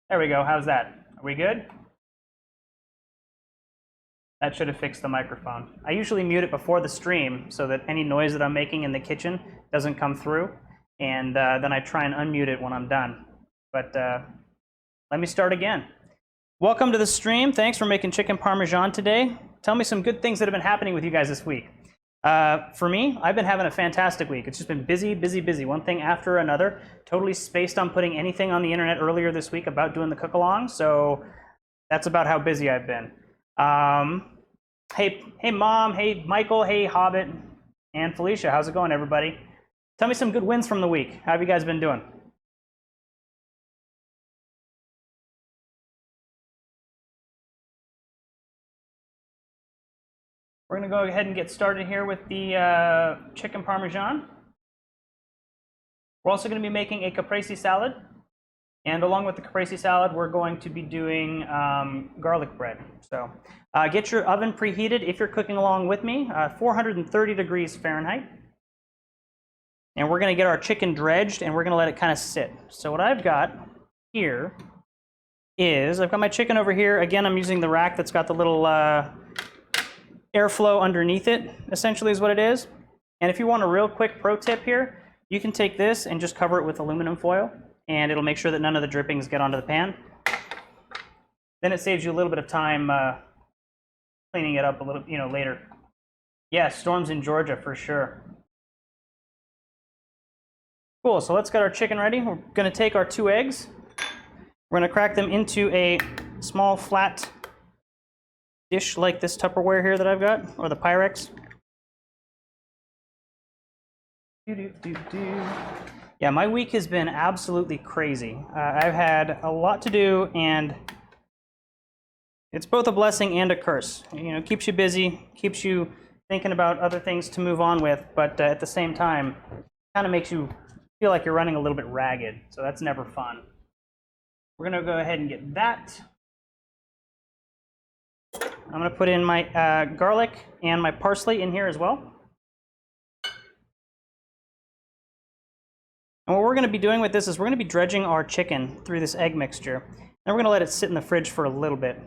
There we go. How's that? Are we good? That should have fixed the microphone. I usually mute it before the stream so that any noise that I'm making in the kitchen doesn't come through, and then I try and unmute it when I'm done. But let me start again. Welcome to the stream. Thanks for making chicken parmesan today. Tell me some good things that have been happening with you guys this week. For me, I've been having a fantastic week. It's just been busy, busy, busy, one thing after another. Totally spaced on putting anything on the internet earlier this week about doing the cook-along, so that's about how busy I've been. Hey Mom, hey Michael, hey Hobbit, and Felicia, how's it going, everybody? Tell me some good wins from the week. How have you guys been doing? We're gonna go ahead and get started here with the chicken parmesan. We're also gonna be making a caprese salad. And along with the caprese salad, we're going to be doing garlic bread. So get your oven preheated if you're cooking along with me, 430 degrees Fahrenheit. And we're gonna get our chicken dredged and we're gonna let it kind of sit. So what I've got here is, I've got my chicken over here. Again, I'm using the rack that's got the little airflow underneath it, essentially is what it is. And if you want a real quick pro tip here, You can take this and just cover it with aluminum foil, and it'll make sure that none of the drippings get onto the pan. Then it saves you a little bit of time cleaning it up a little, later. Yeah, storms in Georgia for sure. Cool, so let's get our chicken ready. We're gonna take our 2 eggs. We're gonna crack them into a small flat dish like this Tupperware here that I've got, or the Pyrex. Yeah, my week has been absolutely crazy. I've had a lot to do, and it's both a blessing and a curse. It keeps you busy, keeps you thinking about other things to move on with, but at the same time, kind of makes you feel like you're running a little bit ragged, so that's never fun. We're gonna go ahead and get that. I'm gonna put in my garlic and my parsley in here as well. And what we're gonna be doing with this is we're gonna be dredging our chicken through this egg mixture. And we're gonna let it sit in the fridge for a little bit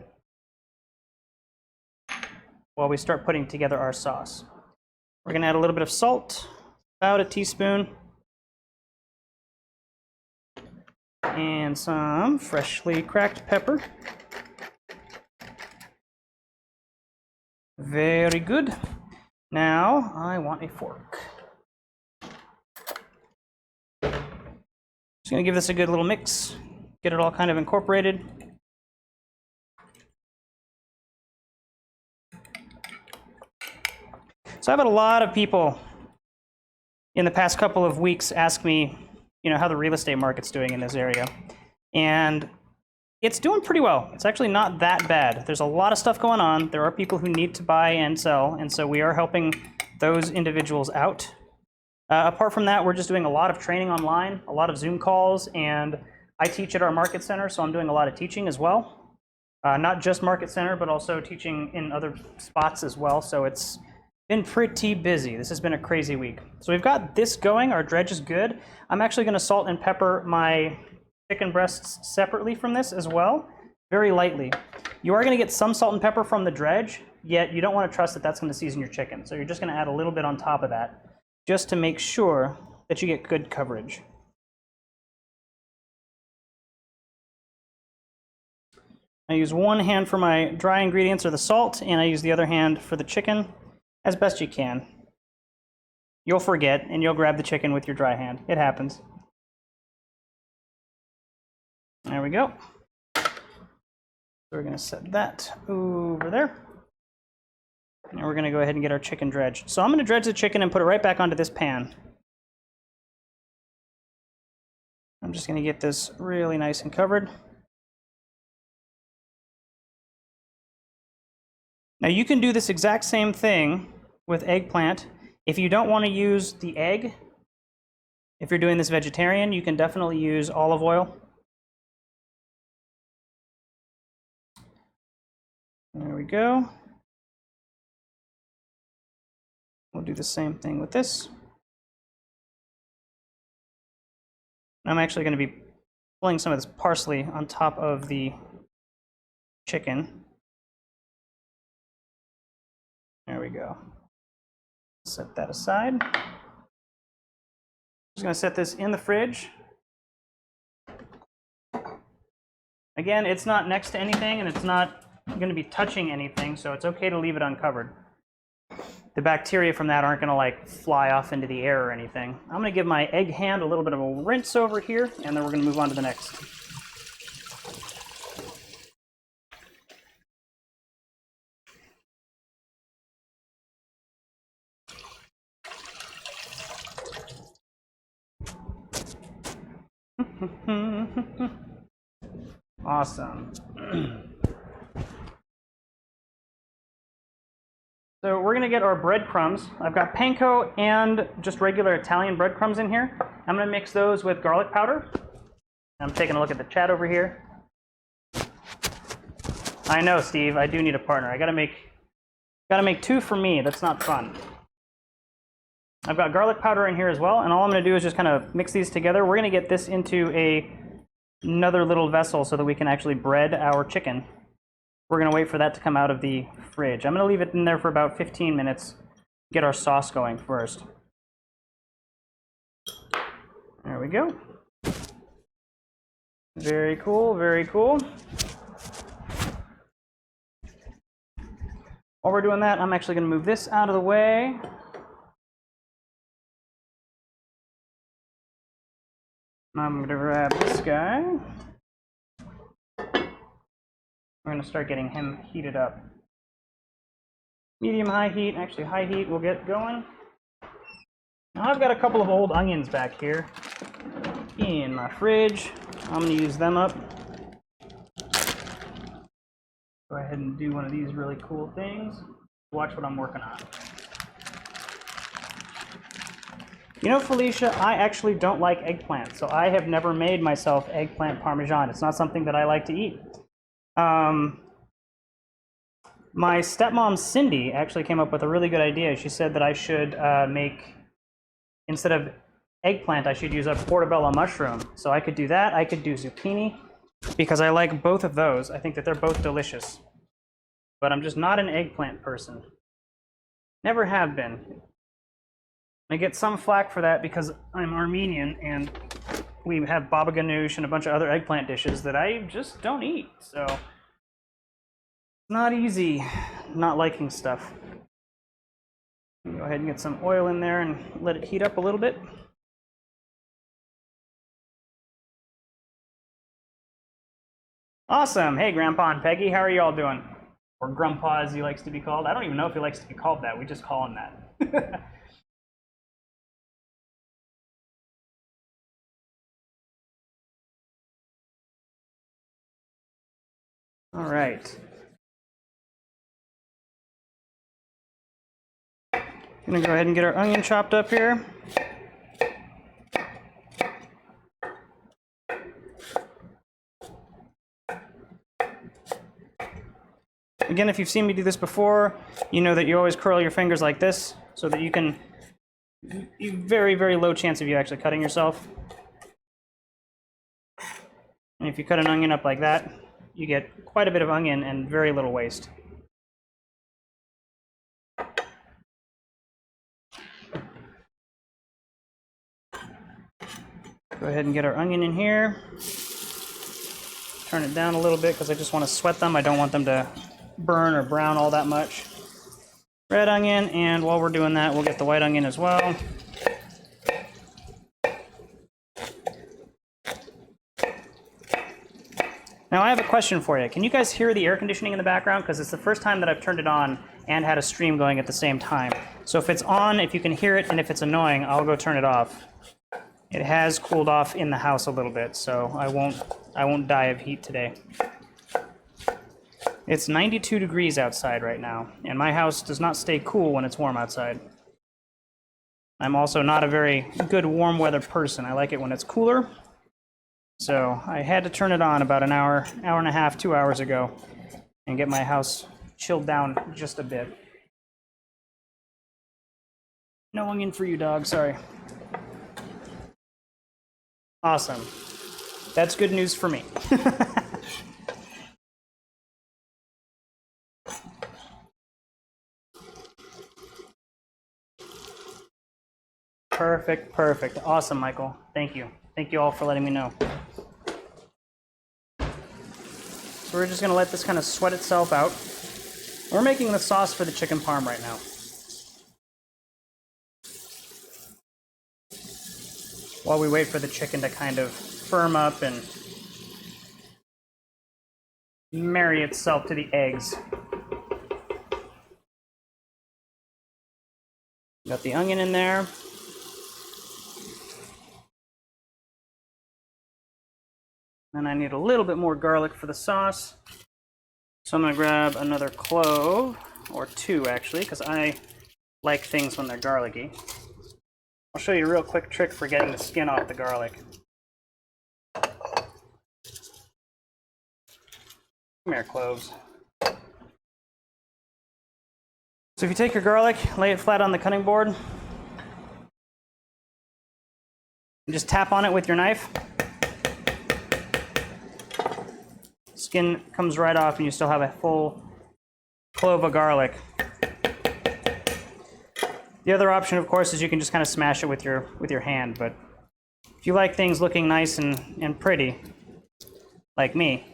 while we start putting together our sauce. We're gonna add a little bit of salt, about a teaspoon, and some freshly cracked pepper. Very good. Now I want a fork. Just gonna give this a good little mix, get it all kind of incorporated. So I've had a lot of people in the past couple of weeks ask me, how the real estate market's doing in this area. And it's doing pretty well. It's actually not that bad. There's a lot of stuff going on. There are people who need to buy and sell, and so we are helping those individuals out. Apart from that, we're just doing a lot of training online, a lot of Zoom calls, and I teach at our market center, so I'm doing a lot of teaching as well. Not just market center, but also teaching in other spots as well, so it's been pretty busy. This has been a crazy week. So we've got this going. Our dredge is good. I'm actually going to salt and pepper my chicken breasts separately from this as well, very lightly. You are going to get some salt and pepper from the dredge, yet you don't want to trust that that's going to season your chicken. So you're just going to add a little bit on top of that, just to make sure that you get good coverage. I use one hand for my dry ingredients or the salt, and I use the other hand for the chicken as best you can. You'll forget, and you'll grab the chicken with your dry hand. It happens. There we go. So we're going to set that over there. And we're going to go ahead and get our chicken dredged. So I'm going to dredge the chicken and put it right back onto this pan. I'm just going to get this really nice and covered. Now you can do this exact same thing with eggplant. If you don't want to use the egg, if you're doing this vegetarian, you can definitely use olive oil. There we go. We'll do the same thing with this. I'm actually going to be pulling some of this parsley on top of the chicken. There we go. Set that aside. Just going to set this in the fridge. Again, it's not next to anything, and it's not going to be touching anything, so it's okay to leave it uncovered. The bacteria from that aren't going to fly off into the air or anything. I'm going to give my egg hand a little bit of a rinse over here, and then we're going to move on to the next. Awesome. So we're going to get our breadcrumbs. I've got panko and just regular Italian breadcrumbs in here. I'm going to mix those with garlic powder. I'm taking a look at the chat over here. I know, Steve, I do need a partner. I gotta make 2 for me. That's not fun. I've got garlic powder in here as well, and all I'm going to do is just kind of mix these together. We're going to get this into another little vessel so that we can actually bread our chicken. We're going to wait for that to come out of the fridge. I'm going to leave it in there for about 15 minutes, get our sauce going first. There we go. Very cool, very cool. While we're doing that, I'm actually going to move this out of the way. I'm going to grab this guy. We're going to start getting him heated up. Medium high heat, actually high heat, we'll get going. Now I've got a couple of old onions back here in my fridge. I'm going to use them up. Go ahead and do one of these really cool things. Watch what I'm working on. You know, Felicia, I actually don't like eggplant, so I have never made myself eggplant parmesan. It's not something that I like to eat. My stepmom, Cindy, actually came up with a really good idea. She said that I should make, instead of eggplant, I should use a portobello mushroom. So I could do that. I could do zucchini, because I like both of those. I think that they're both delicious. But I'm just not an eggplant person. Never have been. I get some flack for that because I'm Armenian and we have baba ganoush and a bunch of other eggplant dishes that I just don't eat. So it's not easy not liking stuff. Go ahead and get some oil in there and let it heat up a little bit. Awesome. Hey, Grandpa and Peggy, how are you all doing? Or Grandpa, as he likes to be called. I don't even know if he likes to be called that. We just call him that. All right. I'm gonna go ahead and get our onion chopped up here. Again, if you've seen me do this before, you know that you always curl your fingers like this so that you can, very, very low chance of you actually cutting yourself. And if you cut an onion up like that, you get quite a bit of onion and very little waste. Go ahead and get our onion in here. Turn it down a little bit because I just want to sweat them. I don't want them to burn or brown all that much. Red onion, and while we're doing that, we'll get the white onion as well. Now I have a question for you. Can you guys hear the air conditioning in the background? Because it's the first time that I've turned it on and had a stream going at the same time. So if it's on, if you can hear it, and if it's annoying, I'll go turn it off. It has cooled off in the house a little bit, so I won't die of heat today. It's 92 degrees outside right now, and my house does not stay cool when it's warm outside. I'm also not a very good warm weather person. I like it when it's cooler. So I had to turn it on about an hour, hour and a half, 2 hours ago, and get my house chilled down just a bit. No onion for you, dog, sorry. Awesome. That's good news for me. Perfect, perfect. Awesome, Michael. Thank you. Thank you all for letting me know. So we're just going to let this kind of sweat itself out. We're making the sauce for the chicken parm right now. While we wait for the chicken to kind of firm up and marry itself to the eggs. Got the onion in there. And I need a little bit more garlic for the sauce. So I'm going to grab another clove, or two actually, because I like things when they're garlicky. I'll show you a real quick trick for getting the skin off the garlic. Come here, cloves. So if you take your garlic, lay it flat on the cutting board, and just tap on it with your knife. Skin comes right off and you still have a full clove of garlic. The other option, of course, is you can just kind of smash it with your hand, but if you like things looking nice and pretty, like me,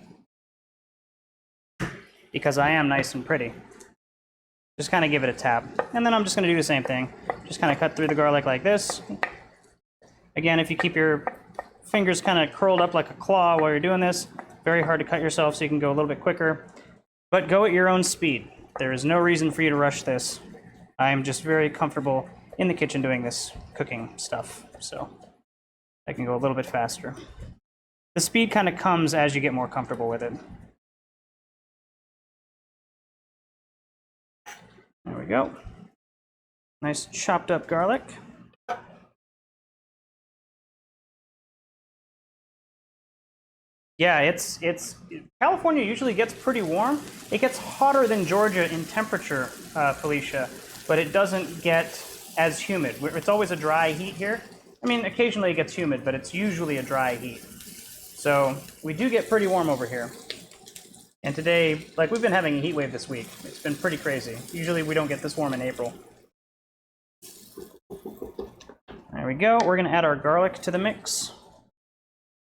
because I am nice and pretty, just kind of give it a tap. And then I'm just going to do the same thing. Just kind of cut through the garlic like this. Again, if you keep your fingers kind of curled up like a claw while you're doing this, very hard to cut yourself, so you can go a little bit quicker. But go at your own speed. There is no reason for you to rush this. I am just very comfortable in the kitchen doing this cooking stuff, so I can go a little bit faster. The speed kind of comes as you get more comfortable with it. There we go. Nice chopped up garlic. Yeah, it's California usually gets pretty warm. It gets hotter than Georgia in temperature, Felicia, but it doesn't get as humid. It's always a dry heat here. I mean, occasionally it gets humid, but it's usually a dry heat. So we do get pretty warm over here. And today, like, we've been having a heat wave this week. It's been pretty crazy. Usually we don't get this warm in April. There we go. We're going to add our garlic to the mix,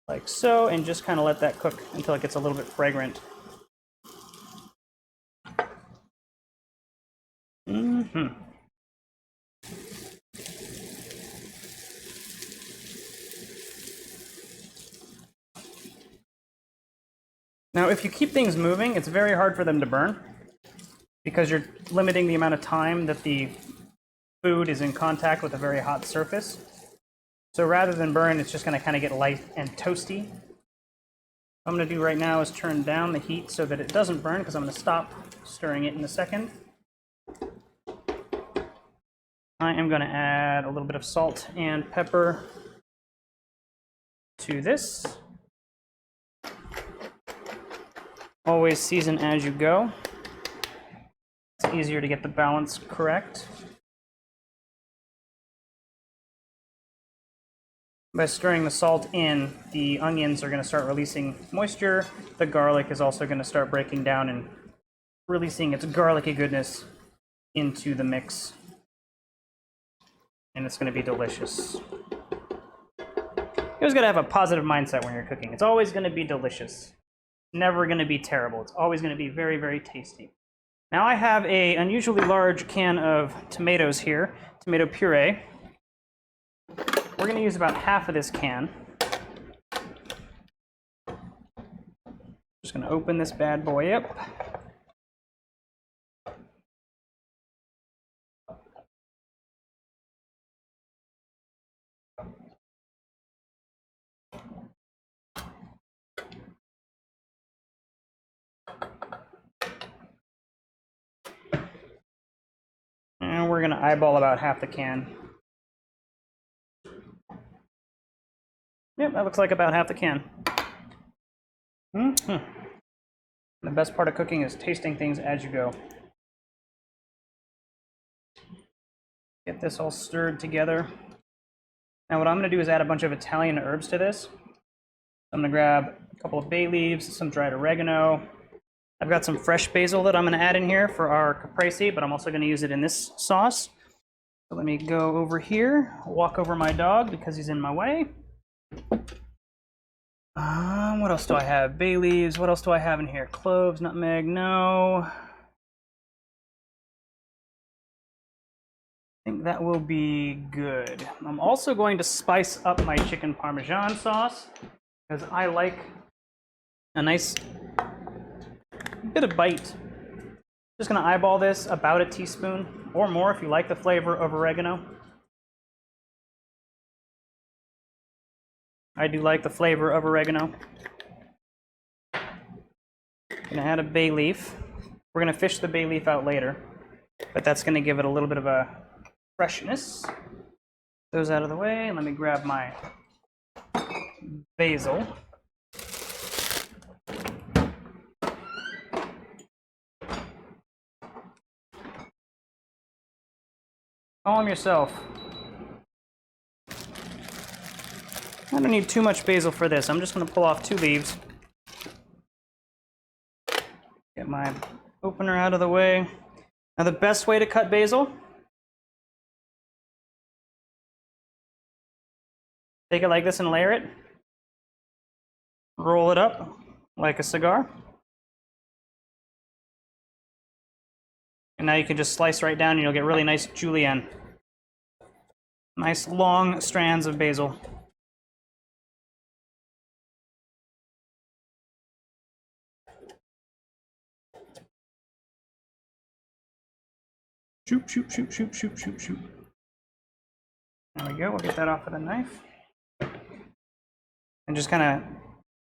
like so, and just kind of let that cook until it gets a little bit fragrant. Now, if you keep things moving, it's very hard for them to burn because you're limiting the amount of time that the food is in contact with a very hot surface. So rather than burn, it's just going to kind of get light and toasty. What I'm going to do right now is turn down the heat so that it doesn't burn, because I'm going to stop stirring it in a second. I am going to add a little bit of salt and pepper to this. Always season as you go. It's easier to get the balance correct. By stirring the salt in, the onions are going to start releasing moisture. The garlic is also going to start breaking down and releasing its garlicky goodness into the mix. And it's going to be delicious. You always got to have a positive mindset when you're cooking. It's always going to be delicious. Never going to be terrible. It's always going to be very, very tasty. Now I have an unusually large can of tomatoes here, tomato puree. We're going to use about half of this can. Just going to open this bad boy up. And we're going to eyeball about half the can. Yep, that looks like about half the can. The best part of cooking is tasting things as you go. Get this all stirred together. Now what I'm going to do is add a bunch of Italian herbs to this. I'm going to grab a couple of bay leaves, some dried oregano. I've got some fresh basil that I'm going to add in here for our caprese, but I'm also going to use it in this sauce. So let me go over here, walk over my dog because he's in my way. What else do I have? Bay leaves. What else do I have in here? Cloves, nutmeg, no. I think that will be good. I'm also going to spice up my chicken Parmesan sauce because I like a nice bit of bite. Just gonna eyeball this, about a teaspoon or more if you like the flavor of oregano. I do like the flavor of oregano. Gonna add a bay leaf. We're gonna fish the bay leaf out later, but that's gonna give it a little bit of a freshness. Those out of the way, and let me grab my basil. Calm yourself. I don't need too much basil for this. I'm just going to pull off 2 leaves. Get my opener out of the way. Now the best way to cut basil Take it like this and layer it. Roll it up like a cigar. And now you can just slice right down and you'll get really nice julienne. Nice long strands of basil. Shoot, shoot, shoot, shoot, shoot, shoot, shoot. There we go, we'll get that off with a knife. And just kind of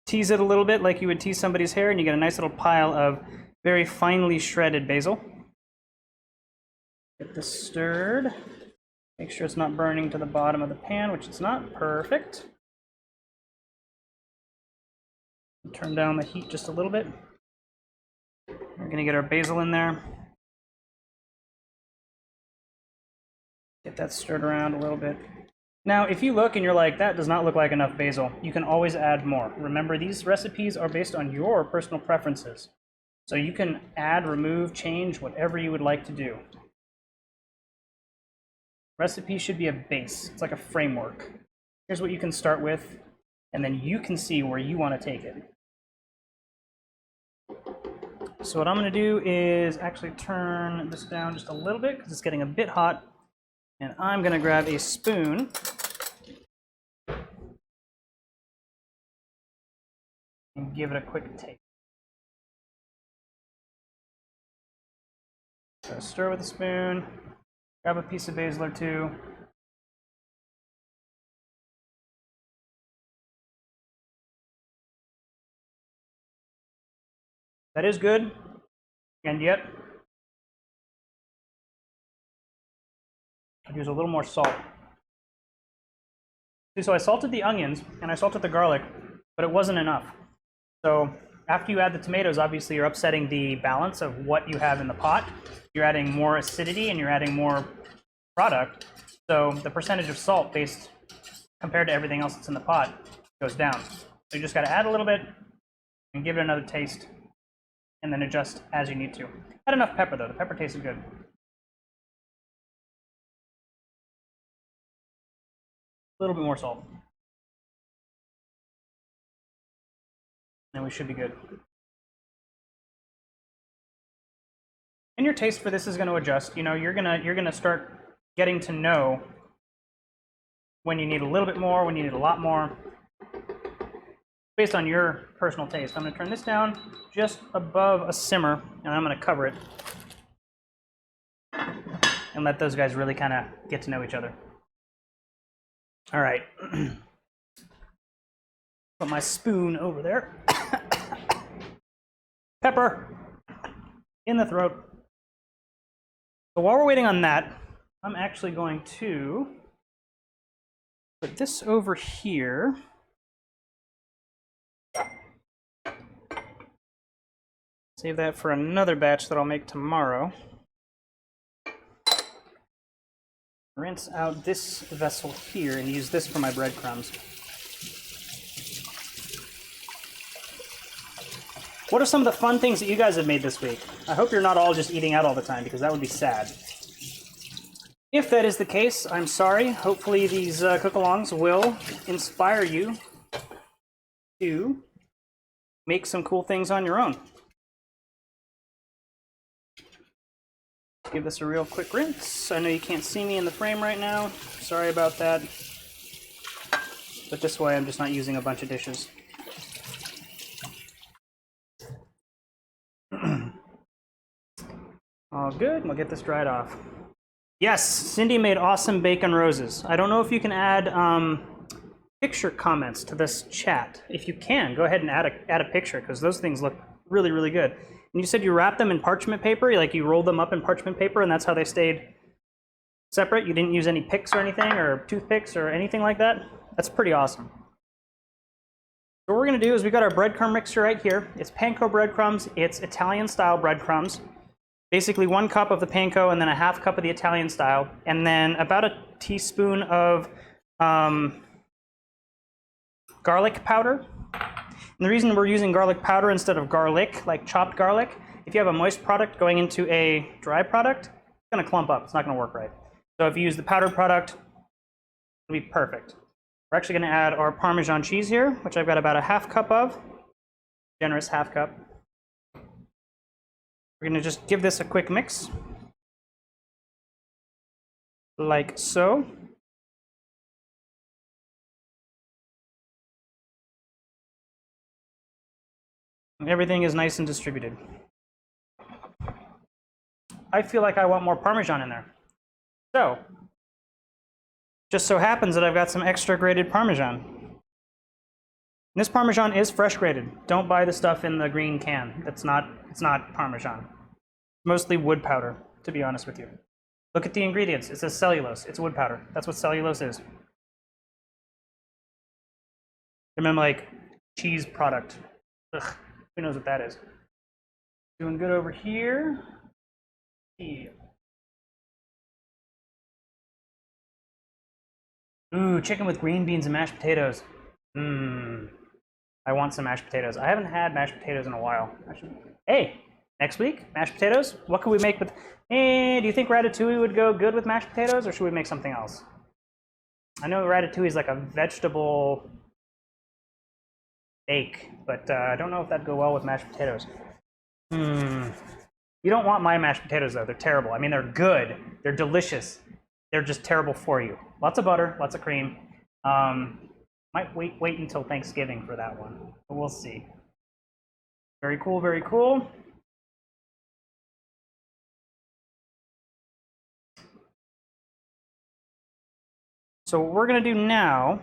tease it a little bit like you would tease somebody's hair, and you get a nice little pile of very finely shredded basil. Get this stirred. Make sure it's not burning to the bottom of the pan, which it's not. Perfect. Turn down the heat just a little bit. We're going to get our basil in there. Get that stirred around a little bit. Now, if you look and you're like, that does not look like enough basil, you can always add more. Remember, these recipes are based on your personal preferences. So you can add, remove, change, whatever you would like to do. Recipe should be a base. It's like a framework. Here's what you can start with, and then you can see where you want to take it. So what I'm going to do is actually turn this down just a little bit because it's getting a bit hot. And I'm going to grab a spoon and give it a quick taste. So stir with a spoon, grab a piece of basil or two. That is good, and yet I'd use a little more salt. See, so I salted the onions and I salted the garlic, but it wasn't enough. So after you add the tomatoes, obviously you're upsetting the balance of what you have in the pot. You're adding more acidity and you're adding more product. So the percentage of salt based compared to everything else that's in the pot goes down. So you just got to add a little bit and give it another taste and then adjust as you need to. Add enough pepper though, the pepper tasted good. A little bit more salt. And we should be good. And your taste for this is going to adjust. You know, you're gonna start getting to know when you need a little bit more, when you need a lot more, based on your personal taste. I'm going to turn this down just above a simmer, and I'm going to cover it and let those guys really kind of get to know each other. All right. Put my spoon over there. Pepper in the throat. So while we're waiting on that, I'm actually going to put this over here. Save that for another batch that I'll make tomorrow. Rinse out this vessel here and use this for my breadcrumbs. What are some of the fun things that you guys have made this week? I hope you're not all just eating out all the time, because that would be sad. If that is the case, I'm sorry. Hopefully these cook-alongs will inspire you to make some cool things on your own. Give this a real quick rinse. I know you can't see me in the frame right now. Sorry about that. But this way I'm just not using a bunch of dishes. All good. We'll get this dried off. Yes, Cindy made awesome bacon roses. I don't know if you can add picture comments to this chat. If you can, go ahead and add a picture, because those things look really, really good. And you said you wrapped them in parchment paper, like you rolled them up in parchment paper, and that's how they stayed separate? You didn't use any picks or anything, or toothpicks or anything like that? That's pretty awesome. So what we're going to do is we got our breadcrumb mixture right here. It's panko breadcrumbs. It's Italian-style breadcrumbs. Basically 1 cup of the panko and then a ½ cup of the Italian style, and then about a teaspoon of garlic powder. And the reason we're using garlic powder instead of garlic, like chopped garlic, if you have a moist product going into a dry product, it's going to clump up. It's not going to work right. So if you use the powdered product, it'll be perfect. We're actually going to add our Parmesan cheese here, which I've got about a half cup of, generous half cup. We're going to just give this a quick mix, like so. And everything is nice and distributed. I feel like I want more Parmesan in there. So, just so happens that I've got some extra grated Parmesan. And this Parmesan is fresh grated. Don't buy the stuff in the green can. It's not Parmesan. Mostly wood powder, to be honest with you. Look at the ingredients. It says cellulose. It's wood powder. That's what cellulose is. Remember, like, cheese product. Ugh, who knows what that is? Doing good over here. Yeah. Ooh, chicken with green beans and mashed potatoes. I want some mashed potatoes. I haven't had mashed potatoes in a while. Hey, next week, mashed potatoes? What can we make with... Hey, do you think ratatouille would go good with mashed potatoes, or should we make something else? I know ratatouille is like a vegetable bake, but I don't know if that'd go well with mashed potatoes. You don't want my mashed potatoes, though. They're terrible. I mean, they're good. They're delicious. They're just terrible for you. Lots of butter, lots of cream. Might wait until Thanksgiving for that one, but we'll see. Very cool, very cool. So what we're going to do now,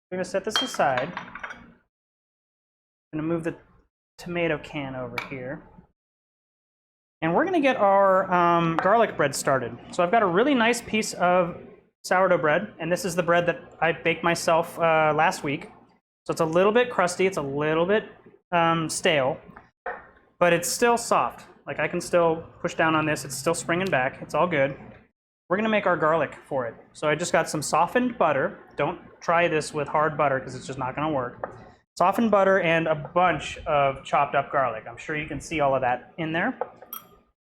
we're going to set this aside. I'm going to move the tomato can over here. And we're going to get our garlic bread started. So I've got a really nice piece of sourdough bread, and this is the bread that I baked myself last week. So it's a little bit crusty, it's a little bit stale, but it's still soft. Like, I can still push down on this, it's still springing back, it's all good. We're going to make our garlic for it. So I just got some softened butter. Don't try this with hard butter because it's just not going to work. Softened butter and a bunch of chopped up garlic. I'm sure you can see all of that in there.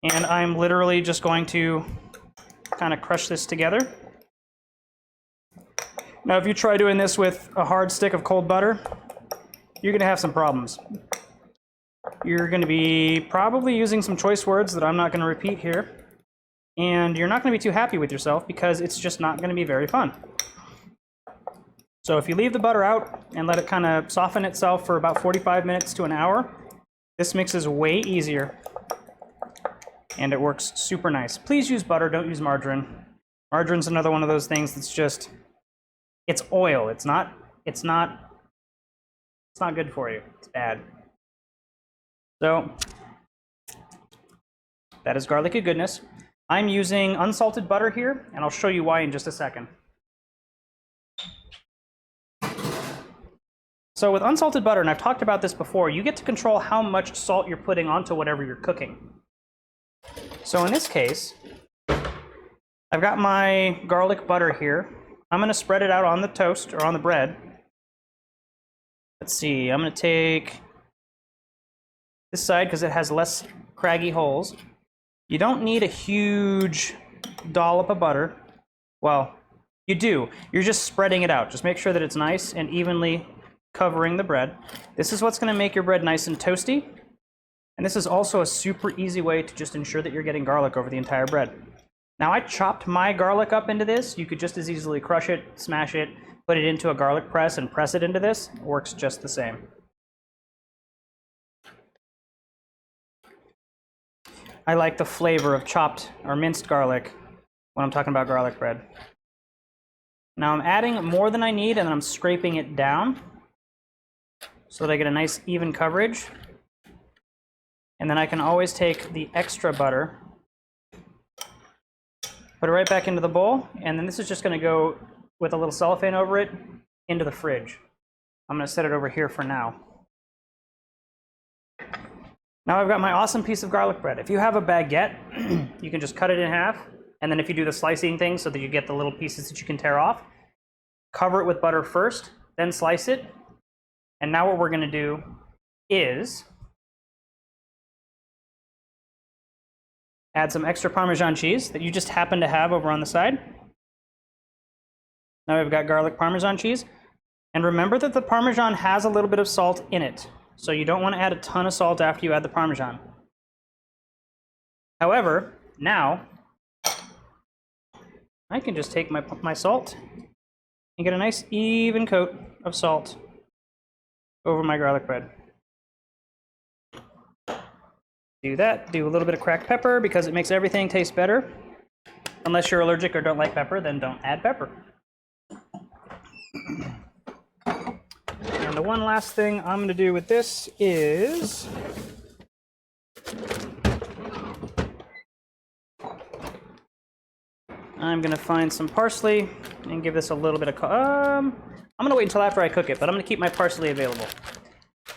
And I'm literally just going to kind of crush this together. Now, if you try doing this with a hard stick of cold butter, you're going to have some problems. You're going to be probably using some choice words that I'm not going to repeat here. And you're not going to be too happy with yourself because it's just not going to be very fun. So if you leave the butter out and let it kind of soften itself for about 45 minutes to an hour, this mix is way easier. And it works super nice. Please use butter, don't use margarine. Margarine's another one of those things that's just, it's oil. It's not good for you. It's bad. So that is garlicky goodness. I'm using unsalted butter here, and I'll show you why in just a second. So with unsalted butter, and I've talked about this before, you get to control how much salt you're putting onto whatever you're cooking. So in this case, I've got my garlic butter here. I'm going to spread it out on the toast or on the bread. Let's see, I'm going to take this side because it has less craggy holes. You don't need a huge dollop of butter. Well, you do. You're just spreading it out. Just make sure that it's nice and evenly covering the bread. This is what's going to make your bread nice and toasty. And this is also a super easy way to just ensure that you're getting garlic over the entire bread. Now, I chopped my garlic up into this. You could just as easily crush it, smash it, put it into a garlic press and press it into this. It works just the same. I like the flavor of chopped or minced garlic when I'm talking about garlic bread. Now I'm adding more than I need and then I'm scraping it down so that I get a nice even coverage. And then I can always take the extra butter, put it right back into the bowl, and then this is just going to go with a little cellophane over it into the fridge. I'm going to set it over here for now. Now I've got my awesome piece of garlic bread. If you have a baguette, you can just cut it in half, and then if you do the slicing thing so that you get the little pieces that you can tear off, cover it with butter first, then slice it. And now what we're going to do is add some extra Parmesan cheese that you just happen to have over on the side. Now we've got garlic Parmesan cheese. And remember that the Parmesan has a little bit of salt in it. So you don't want to add a ton of salt after you add the Parmesan. However, now I can just take my salt and get a nice even coat of salt over my garlic bread. Do that, do a little bit of cracked pepper because it makes everything taste better. Unless you're allergic or don't like pepper, then don't add pepper. And the one last thing I'm going to do with this is I'm going to find some parsley and give this a little bit of I'm going to wait until after I cook it, but I'm going to keep my parsley available.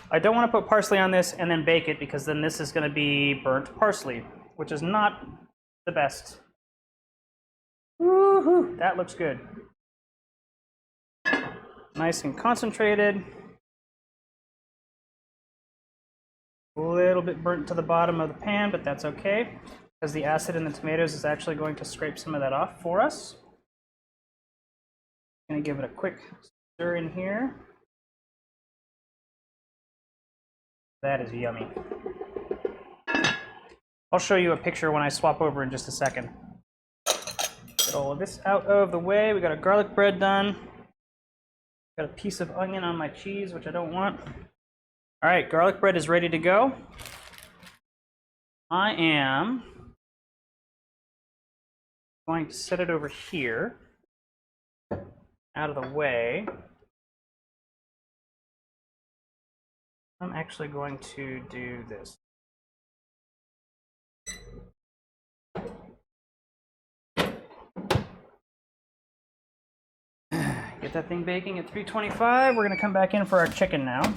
I don't want to put parsley on this and then bake it because then this is going to be burnt parsley, which is not the best. Woohoo! That looks good. Nice and concentrated. A little bit burnt to the bottom of the pan, but that's okay because the acid in the tomatoes is actually going to scrape some of that off for us. Going to give it a quick stir in here. That is yummy. I'll show you a picture when I swap over in just a second. Get all of this out of the way. We got our garlic bread done. Got a piece of onion on my cheese, which I don't want. All right, garlic bread is ready to go. I am going to set it over here, out of the way. I'm actually going to do this. Get that thing baking at 325. We're going to come back in for our chicken now.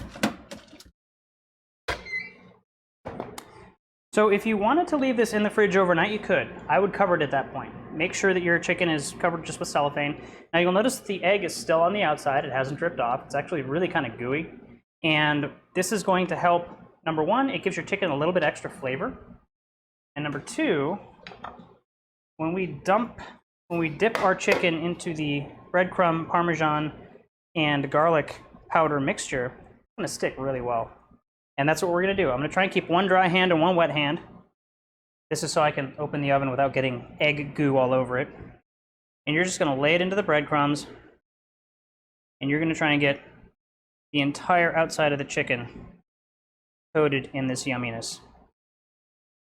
So if you wanted to leave this in the fridge overnight, you could. I would cover it at that point. Make sure that your chicken is covered just with cellophane. Now you'll notice that the egg is still on the outside. It hasn't dripped off. It's actually really kind of gooey. And this is going to help, number one, it gives your chicken a little bit extra flavor. And number two, when we dip our chicken into the breadcrumb, Parmesan, and garlic powder mixture, it's going to stick really well. And that's what we're going to do. I'm going to try and keep one dry hand and one wet hand. This is so I can open the oven without getting egg goo all over it. And you're just going to lay it into the breadcrumbs. And you're going to try and get the entire outside of the chicken coated in this yumminess.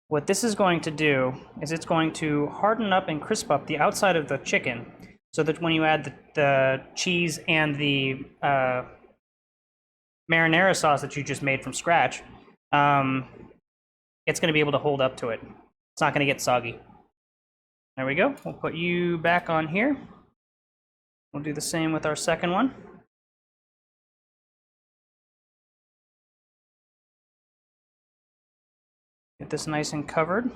What this is going to do is it's going to harden up and crisp up the outside of the chicken so that when you add the cheese and the marinara sauce that you just made from scratch, it's going to be able to hold up to it. It's not going to get soggy. There we go. We'll put you back on here. We'll do the same with our second one. Get this nice and covered.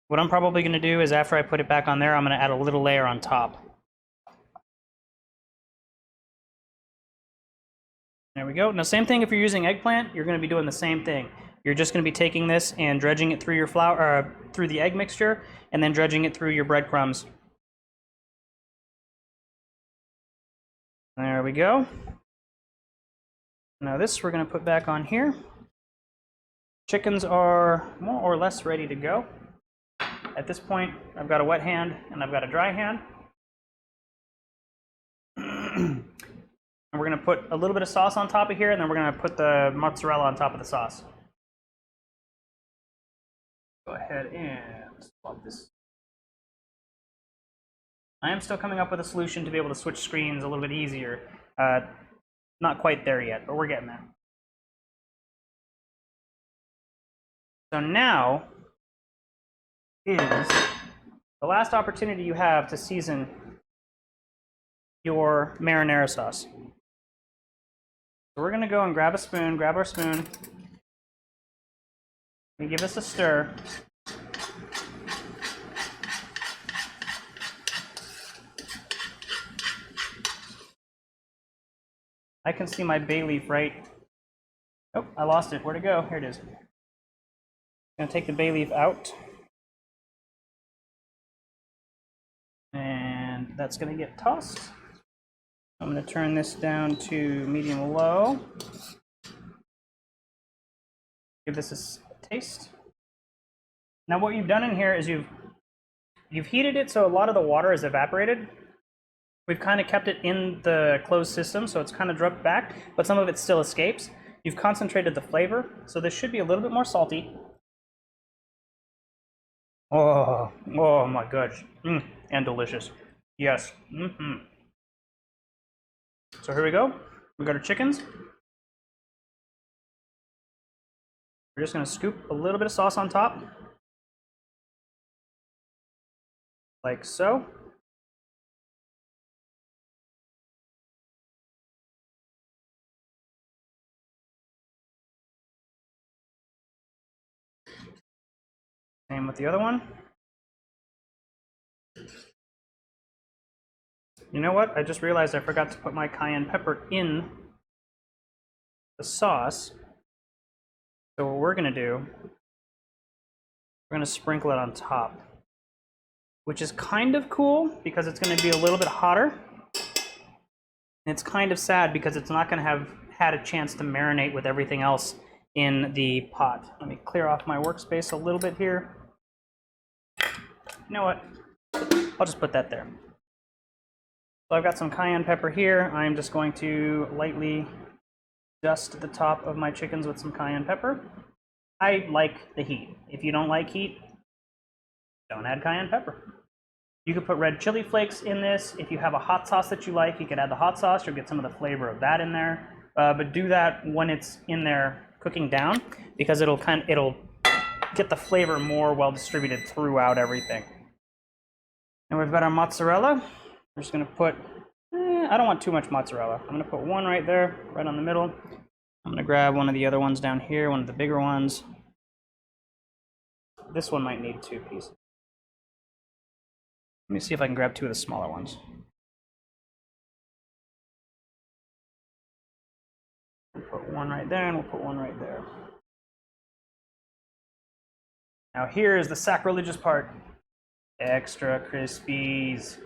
What I'm probably going to do is after I put it back on there, I'm going to add a little layer on top. There we go. Now, same thing if you're using eggplant, you're going to be doing the same thing. You're just going to be taking this and dredging it through your flour, through the egg mixture, and then dredging it through your breadcrumbs. There we go. Now this we're going to put back on here. Chickens are more or less ready to go. At this point, I've got a wet hand and I've got a dry hand. And we're going to put a little bit of sauce on top of here, and then we're going to put the mozzarella on top of the sauce. Go ahead and swap this. I am still coming up with a solution to be able to switch screens a little bit easier. Not quite there yet, but we're getting there. So now is the last opportunity you have to season your marinara sauce. So we're going to go and grab our spoon, and give this a stir. I can see my bay leaf right. Oh, I lost it. Where'd it go? Here it is. I'm going to take the bay leaf out. And that's going to get tossed. I'm going to turn this down to medium low. Give this a taste. Now what you've done in here is you've heated it so a lot of the water is evaporated. We've kind of kept it in the closed system, so it's kind of dropped back, but some of it still escapes. You've concentrated the flavor, so this should be a little bit more salty. Oh my gosh. And delicious. Yes. So here we go. We got our chickens. We're just going to scoop a little bit of sauce on top. Like so. Same with the other one. You know what? I just realized I forgot to put my cayenne pepper in the sauce. So what we're going to do, we're going to sprinkle it on top, which is kind of cool because it's going to be a little bit hotter. And it's kind of sad because it's not going to have had a chance to marinate with everything else in the pot. Let me clear off my workspace a little bit here. You know what? I'll just put that there. So I've got some cayenne pepper here. I'm just going to lightly dust the top of my chickens with some cayenne pepper. I like the heat. If you don't like heat, don't add cayenne pepper. You could put red chili flakes in this. If you have a hot sauce that you like, you could add the hot sauce. You'll get some of the flavor of that in there. But do that when it's in there cooking down, because it'll get the flavor more well distributed throughout everything. And we've got our mozzarella. We're just going to put, I don't want too much mozzarella. I'm going to put one right there, right on the middle. I'm going to grab one of the other ones down here, one of the bigger ones. This one might need 2 pieces. Let me see if I can grab 2 of the smaller ones. We'll put one right there, and we'll put one right there. Now here is the sacrilegious part. Extra crispies.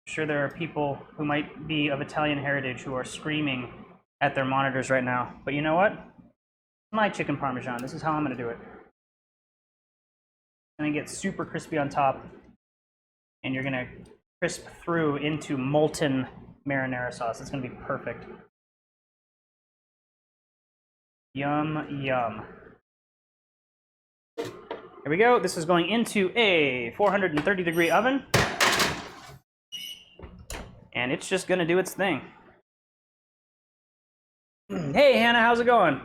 I'm sure there are people who might be of Italian heritage who are screaming at their monitors right now. But you know what? My chicken Parmesan. This is how I'm going to do it. It's going to get super crispy on top, and you're going to crisp through into molten marinara sauce. It's going to be perfect. Yum, yum. Here we go. This is going into a 430-degree oven. And it's just going to do its thing. Hey, Hannah, how's it going?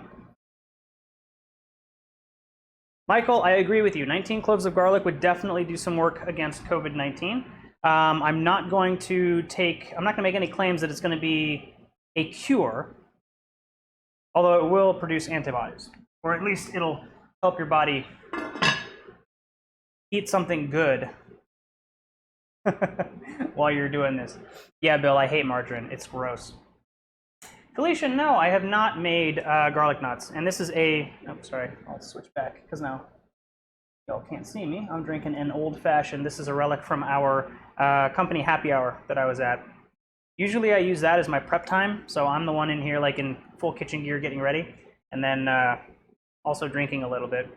Michael, I agree with you. 19 cloves of garlic would definitely do some work against COVID-19. I'm not going to make any claims that it's going to be a cure, although it will produce antibodies, or at least it'll help your body eat something good while you're doing this. Yeah, Bill, I hate margarine. It's gross. Felicia, no, I have not made garlic knots. And this is sorry, I'll switch back because now y'all can't see me. I'm drinking an old fashioned. This is a relic from our company happy hour that I was at. Usually I use that as my prep time. So I'm the one in here like in full kitchen gear getting ready. And then also drinking a little bit.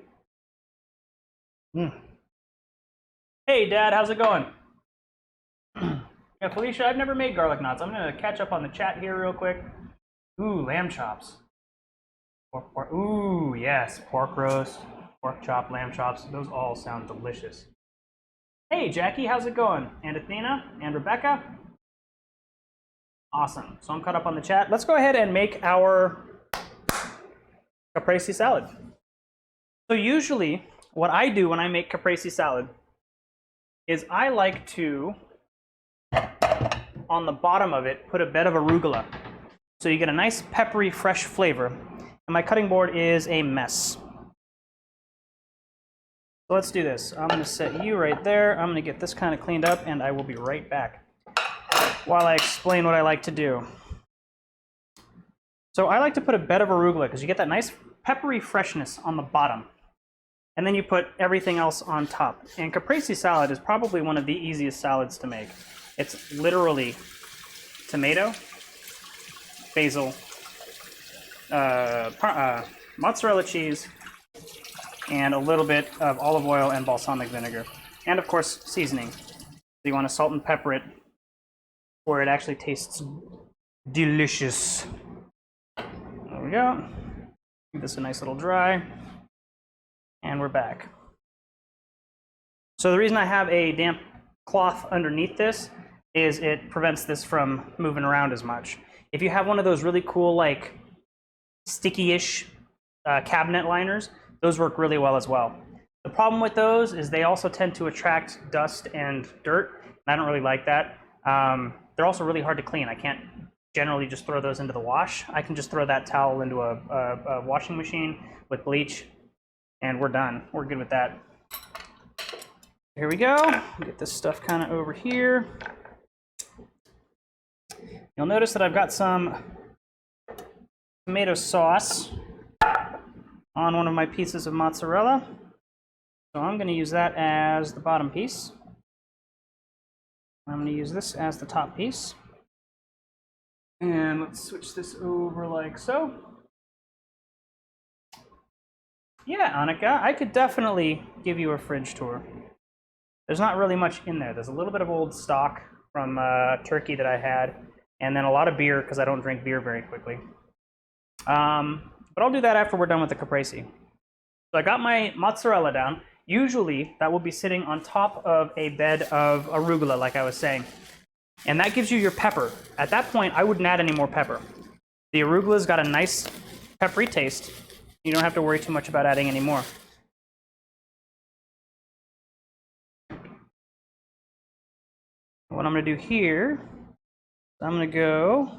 Hey, Dad, how's it going? Yeah, Felicia, I've never made garlic knots. I'm going to catch up on the chat here real quick. Ooh, lamb chops. Ooh, yes, pork roast, pork chop, lamb chops. Those all sound delicious. Hey, Jackie, how's it going? And Athena and Rebecca? Awesome. So I'm caught up on the chat. Let's go ahead and make our caprese salad. So usually what I do when I make caprese salad is I like to, on the bottom of it, put a bed of arugula. So you get a nice peppery, fresh flavor. And my cutting board is a mess. So let's do this. I'm going to set you right there. I'm going to get this kind of cleaned up, and I will be right back while I explain what I like to do. So I like to put a bed of arugula because you get that nice peppery freshness on the bottom. And then you put everything else on top. And caprese salad is probably one of the easiest salads to make. It's literally tomato, basil, mozzarella cheese, and a little bit of olive oil and balsamic vinegar. And of course, seasoning. You want to salt and pepper it where it actually tastes delicious. There we go. Give this a nice little dry. And we're back. So the reason I have a damp cloth underneath this is it prevents this from moving around as much. If you have one of those really cool, like, sticky-ish cabinet liners, those work really well as well. The problem with those is they also tend to attract dust and dirt, and I don't really like that. They're also really hard to clean. I can't generally just throw those into the wash. I can just throw that towel into a washing machine with bleach, and we're done. We're good with that. Here we go. Get this stuff kind of over here. You'll notice that I've got some tomato sauce on one of my pieces of mozzarella. So I'm going to use that as the bottom piece. I'm going to use this as the top piece. And let's switch this over like so. Yeah, Annika, I could definitely give you a fridge tour. There's not really much in there. There's a little bit of old stock from turkey that I had, and then a lot of beer because I don't drink beer very quickly. But I'll do that after we're done with the caprese. So I got my mozzarella down. Usually that will be sitting on top of a bed of arugula, like I was saying. And that gives you your pepper. At that point, I wouldn't add any more pepper. The arugula's got a nice peppery taste. You don't have to worry too much about adding any more. What I'm going to do here, I'm going to go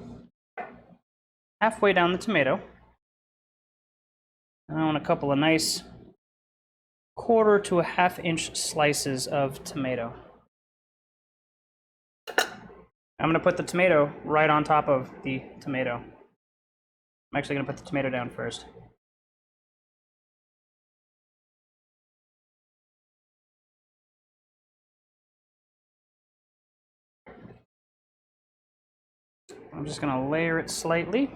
halfway down the tomato. And I want a couple of nice 1/4 to a 1/2 inch slices of tomato. I'm going to put the tomato right on top of the tomato. I'm actually going to put the tomato down first. I'm just going to layer it slightly.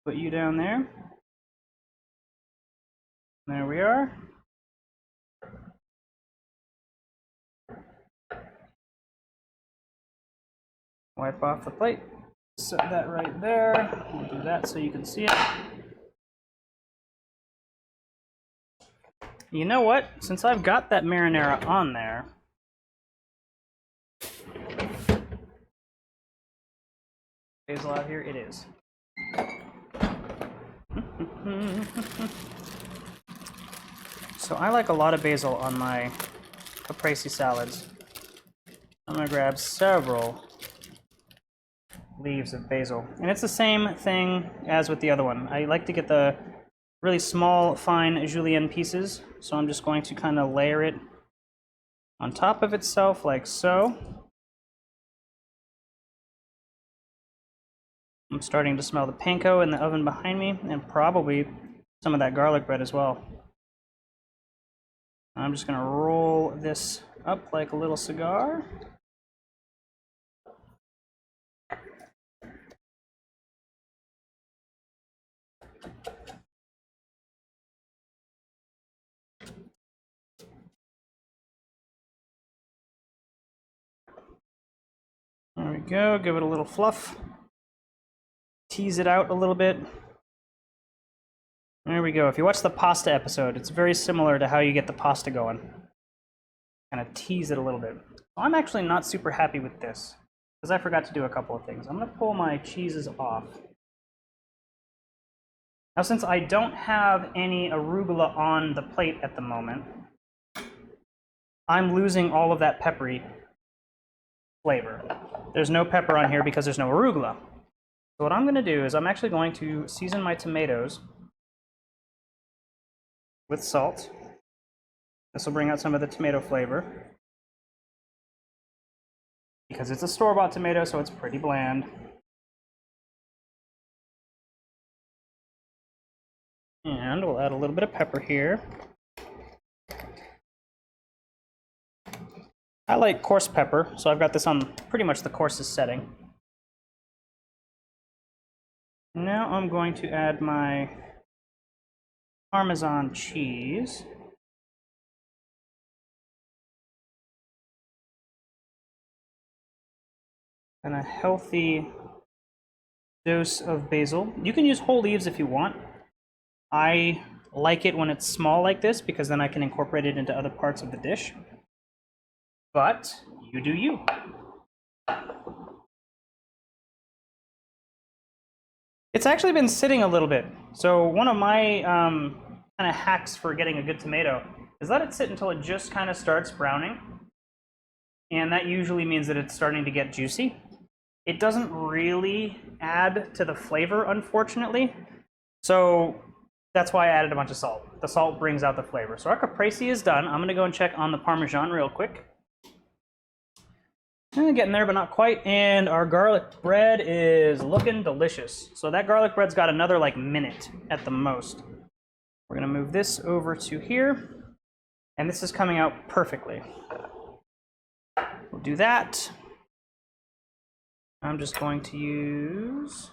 Put you down there. There we are. Wipe off the plate. Set that right there. We'll do that so you can see it. You know what? Since I've got that marinara on there, basil out here, it is. So I like a lot of basil on my caprese salads. I'm gonna grab several leaves of basil. And it's the same thing as with the other one. I like to get the really small, fine julienne pieces. So I'm just going to kind of layer it on top of itself like so. I'm starting to smell the panko in the oven behind me, and probably some of that garlic bread as well. I'm just going to roll this up like a little cigar. There we go, give it a little fluff. Tease it out a little bit. There we go. If you watch the pasta episode, it's very similar to how you get the pasta going. Kind of tease it a little bit. I'm actually not super happy with this because I forgot to do a couple of things. I'm going to pull my cheeses off. Now, since I don't have any arugula on the plate at the moment, I'm losing all of that peppery flavor. There's no pepper on here because there's no arugula. So what I'm going to do is I'm actually going to season my tomatoes with salt. This will bring out some of the tomato flavor. Because it's a store-bought tomato, so it's pretty bland. And we'll add a little bit of pepper here. I like coarse pepper, so I've got this on pretty much the coarsest setting. Now I'm going to add my Parmesan cheese. And a healthy dose of basil. You can use whole leaves if you want. I like it when it's small like this because then I can incorporate it into other parts of the dish. But you do you. It's actually been sitting a little bit. So one of my kind of hacks for getting a good tomato is let it sit until it just kind of starts browning. And that usually means that it's starting to get juicy. It doesn't really add to the flavor, unfortunately. So that's why I added a bunch of salt. The salt brings out the flavor. So our caprese is done. I'm gonna go and check on the Parmesan real quick. Getting there, but not quite. And our garlic bread is looking delicious. So that garlic bread's got another like minute at the most. We're gonna move this over to here. And this is coming out perfectly. We'll do that. I'm just going to use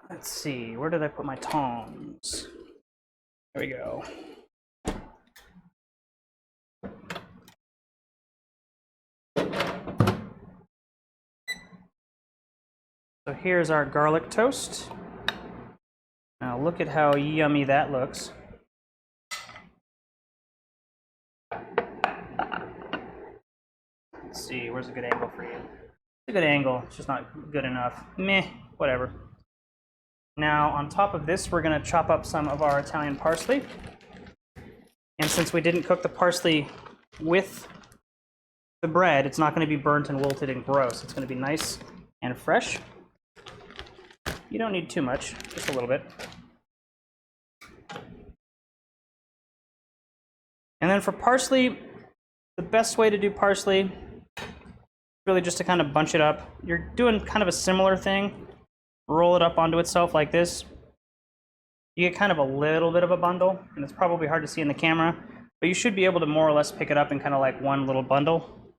let's see, where did I put my tongs? There we go. So here's our garlic toast. Now look at how yummy that looks. Let's see, where's a good angle for you? It's a good angle, it's just not good enough. Meh, whatever. Now on top of this, we're gonna chop up some of our Italian parsley. And since we didn't cook the parsley with the bread, it's not gonna be burnt and wilted and gross. It's gonna be nice and fresh. You don't need too much, just a little bit. And then for parsley, the best way to do parsley, really just to kind of bunch it up. You're doing kind of a similar thing. Roll it up onto itself like this. You get kind of a little bit of a bundle, and it's probably hard to see in the camera, but you should be able to more or less pick it up in kind of like one little bundle.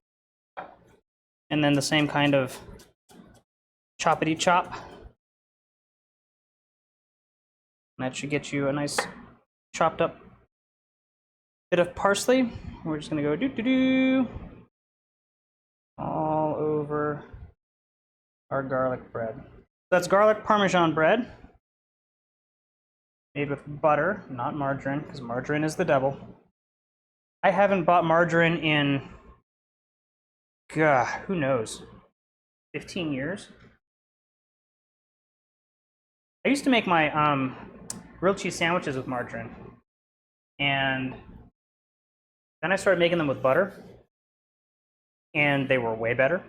And then the same kind of choppity chop. And that should get you a nice chopped up bit of parsley. We're just gonna go doo-doo-doo all over our garlic bread. That's garlic Parmesan bread made with butter, not margarine, because margarine is the devil. I haven't bought margarine in, who knows, 15 years? I used to make my grilled cheese sandwiches with margarine, and then I started making them with butter, and they were way better.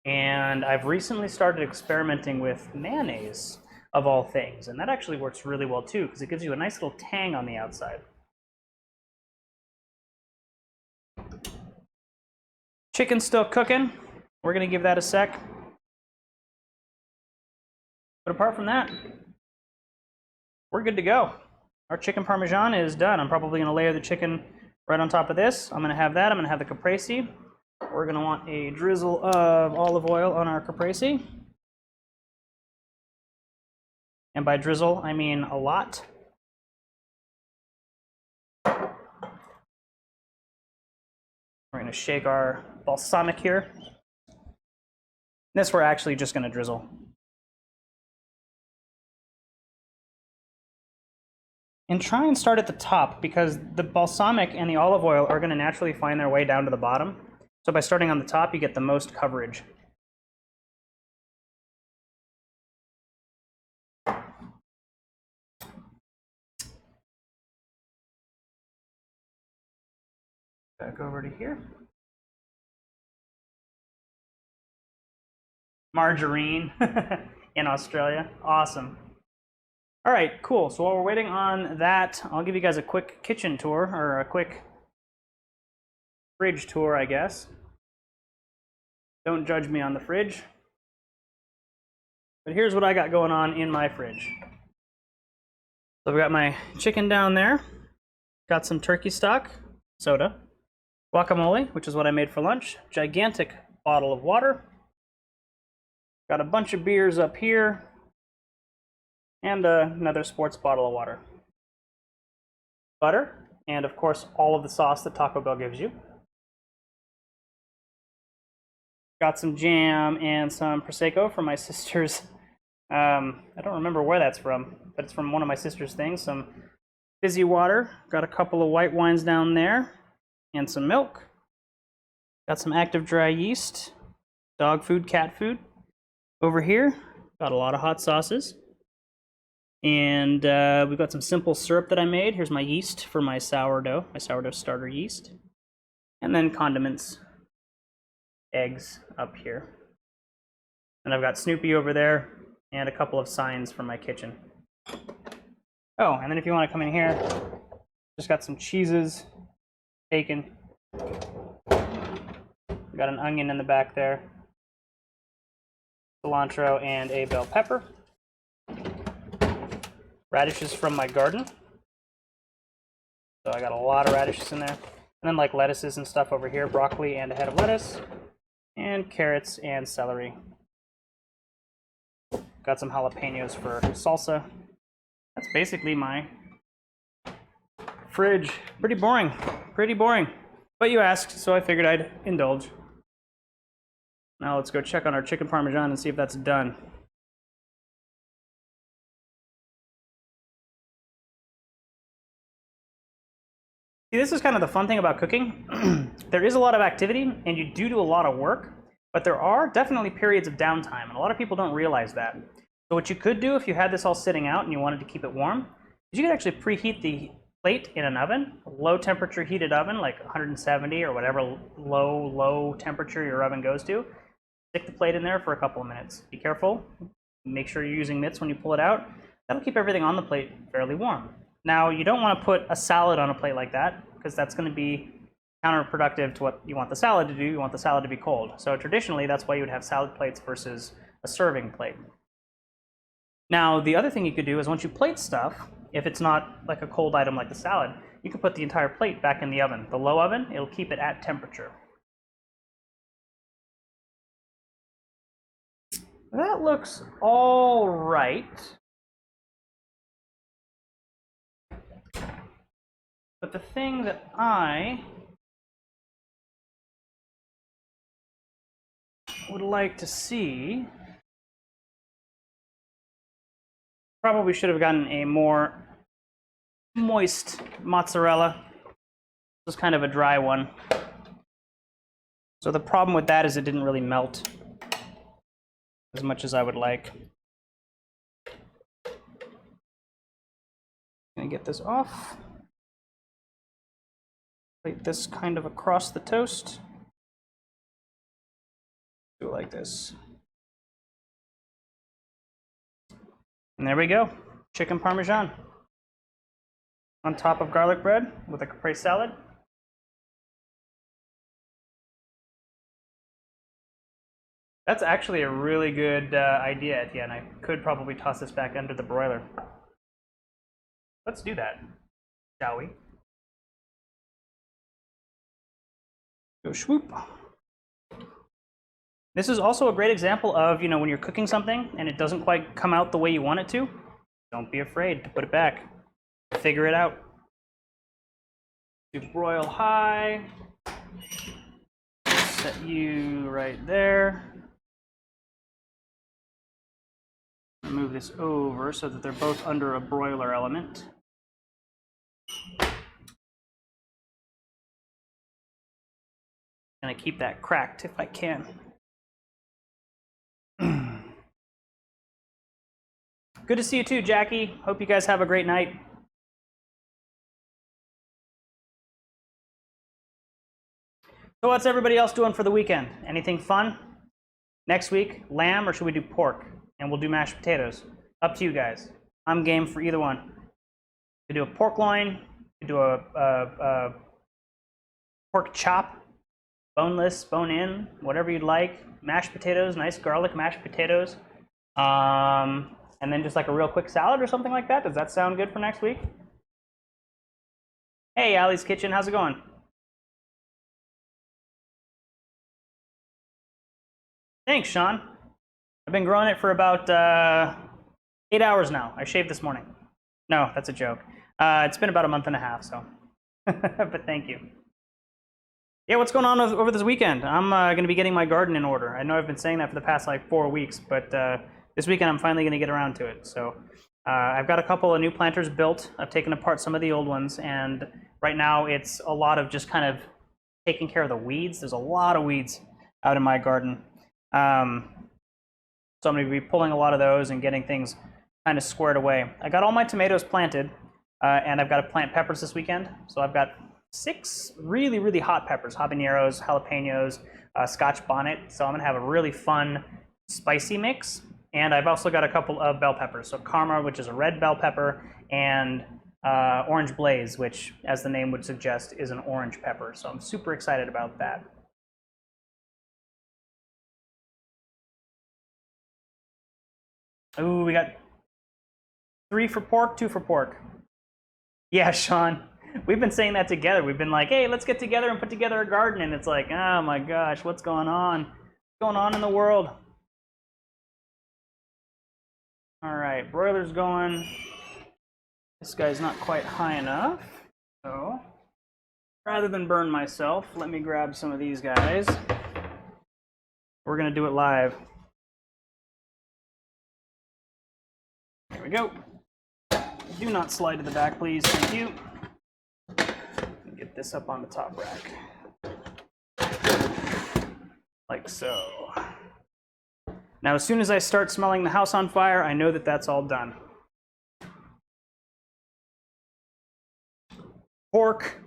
And I've recently started experimenting with mayonnaise, of all things, and that actually works really well too, because it gives you a nice little tang on the outside. Chicken's still cooking. We're gonna give that a sec. But apart from that, we're good to go. Our chicken Parmesan is done. I'm probably gonna layer the chicken right on top of this. I'm gonna have that, I'm gonna have the caprese. We're gonna want a drizzle of olive oil on our caprese. And by drizzle, I mean a lot. We're gonna shake our balsamic here. This we're actually just gonna drizzle. And try and start at the top, because the balsamic and the olive oil are gonna naturally find their way down to the bottom. So by starting on the top, you get the most coverage. Back over to here. Margarine in Australia. Awesome. All right, cool. So while we're waiting on that, I'll give you guys a quick kitchen tour, or a quick fridge tour, I guess. Don't judge me on the fridge. But here's what I got going on in my fridge. So I've got my chicken down there. Got some turkey stock, soda, guacamole, which is what I made for lunch, gigantic bottle of water. Got a bunch of beers up here, and another sports bottle of water. Butter, and of course all of the sauce that Taco Bell gives you. Got some jam and some Prosecco from my sister's. I don't remember where that's from, but it's from one of my sister's things. Some fizzy water. Got a couple of white wines down there, and some milk. Got some active dry yeast, dog food, cat food. Over here, got a lot of hot sauces. And we've got some simple syrup that I made. Here's my yeast for my sourdough starter yeast. And then condiments, eggs up here. And I've got Snoopy over there and a couple of signs from my kitchen. Oh, and then if you want to come in here, just got some cheeses, bacon. Got an onion in the back there, cilantro, and a bell pepper. Radishes from my garden. So I got a lot of radishes in there. And then like lettuces and stuff over here, broccoli and a head of lettuce, and carrots and celery. Got some jalapenos for salsa. That's basically my fridge. Pretty boring, But you asked, so I figured I'd indulge. Now let's go check on our chicken Parmesan and see if that's done. See, this is kind of the fun thing about cooking. There is a lot of activity, and you do a lot of work, but there are definitely periods of downtime, and a lot of people don't realize that. So what you could do if you had this all sitting out and you wanted to keep it warm, is you could actually preheat the plate in an oven, a low temperature heated oven, like 170 or whatever low temperature your oven goes to. Stick the plate in there for a couple of minutes. Be careful. Make sure you're using mitts when you pull it out. That'll keep everything on the plate fairly warm. Now, you don't want to put a salad on a plate like that, because that's going to be counterproductive to what you want the salad to do. You want the salad to be cold. So traditionally, that's why you would have salad plates versus a serving plate. Now, the other thing you could do is once you plate stuff, if it's not like a cold item like the salad, you can put the entire plate back in the oven. The low oven, it'll keep it at temperature. That looks all right. But the thing that I would like to see, probably should have gotten a more moist mozzarella. This is kind of a dry one. So the problem with that is it didn't really melt as much as I would like. Gonna get this off. Plate this kind of across the toast. Do it like this. And there we go. Chicken Parmesan on top of garlic bread with a caprese salad. That's actually a really good idea, Etienne. I could probably toss this back under the broiler. Let's do that, shall we? Go swoop. This is also a great example of, when you're cooking something and it doesn't quite come out the way you want it to, don't be afraid to put it back. Figure it out. Do broil high. Set you right there. Move this over so that they're both under a broiler element. Gonna keep that cracked if I can. Good to see you too, Jackie. Hope you guys have a great night. So what's everybody else doing for the weekend? Anything fun? Next week, lamb, or should we do pork? And we'll do mashed potatoes. Up to you guys. I'm game for either one. We do a pork loin, we do a pork chop, boneless, bone in, whatever you'd like. Mashed potatoes, nice garlic mashed potatoes. and then just like a real quick salad or something like that. Does that sound good for next week? Hey, Allie's Kitchen, how's it going? Thanks, Sean. I've been growing it for about 8 hours now. I shaved this morning. No, that's a joke. It's been about a month and a half, so. But thank you. Yeah, what's going on over this weekend? I'm going to be getting my garden in order. I know I've been saying that for the past like 4 weeks, but this weekend I'm finally going to get around to it. So I've got a couple of new planters built. I've taken apart some of the old ones, and right now it's a lot of just kind of taking care of the weeds. There's a lot of weeds out in my garden. So I'm going to be pulling a lot of those and getting things kind of squared away. I got all my tomatoes planted, and I've got to plant peppers this weekend. So I've got 6 really, really hot peppers, habaneros, jalapenos, Scotch bonnet. So I'm going to have a really fun, spicy mix. And I've also got a couple of bell peppers. So Karma, which is a red bell pepper, and Orange Blaze, which, as the name would suggest, is an orange pepper. So I'm super excited about that. Ooh, we got 3 for pork, 2 for pork. Yeah, Sean. We've been saying that together. We've been like, hey, let's get together and put together a garden. And it's like, oh my gosh, what's going on? What's going on in the world? All right, broiler's going. This guy's not quite high enough. So rather than burn myself, let me grab some of these guys. We're going to do it live. There we go. Do not slide to the back, please. Thank you. Get this up on the top rack. Like so. Now, as soon as I start smelling the house on fire, I know that that's all done. Pork.